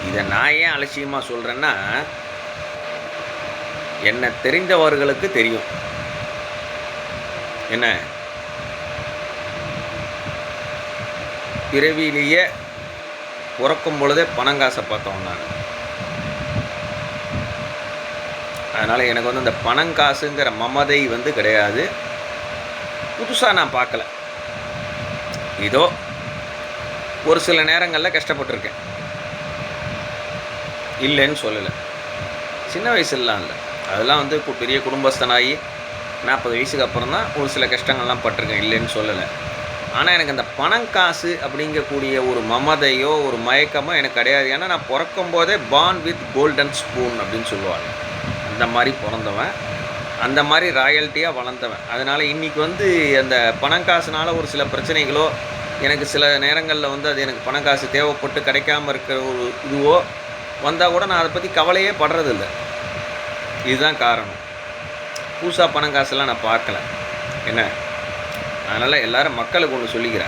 இதை நான் ஏன் அலட்சியமாக சொல்கிறேன்னா, என்னை தெரிந்தவர்களுக்கு தெரியும். என்ன, பிறவியிலேயே பிறக்கும் பொழுதே பணங்காசை பார்த்தோம் நான். அதனால் எனக்கு வந்து இந்த பணங்காசுங்கிற மமதை வந்து கிடையாது. புதுசாக நான் பார்க்கல. இதோ ஒரு சில நேரங்களில் கஷ்டப்பட்டுருக்கேன், இல்லைன்னு சொல்லலை. சின்ன வயசுலாம் இல்லை, அதெல்லாம் வந்து பெரிய குடும்பஸ்தனாகி 40 வயசுக்கு அப்புறம் தான் ஒரு சில கஷ்டங்கள்லாம் பட்டிருக்கேன், இல்லைன்னு சொல்லலை. ஆனால் எனக்கு அந்த பணங்காசு அப்படிங்கக்கூடிய ஒரு மமதையோ ஒரு மயக்கமோ எனக்கு கிடையாது. ஏன்னா நான் பிறக்கும் போதே பார்ன் வித் கோல்டன் ஸ்பூன் அப்படின்னு சொல்லுவாங்க. அந்த மாதிரி பிறந்தவன், அந்த மாதிரி ராயல்ட்டியாக வளர்ந்தவன். அதனால் இன்றைக்கி வந்து அந்த பணங்காசுனால் ஒரு சில பிரச்சனைகளோ, எனக்கு சில நேரங்களில் வந்து அது எனக்கு பணங்காசு தேவைப்பட்டு கிடைக்காமல் இருக்கிற ஒரு இதுவோ வந்தால் கூட நான் அதை பற்றி கவலையே படுறதில்ல. இதுதான் காரணம். புதுசாக பணங்காசெல்லாம் நான் பார்க்கல. என்ன, அதனால் எல்லோரும் மக்களுக்கு ஒன்று சொல்லிக்கிறேன்.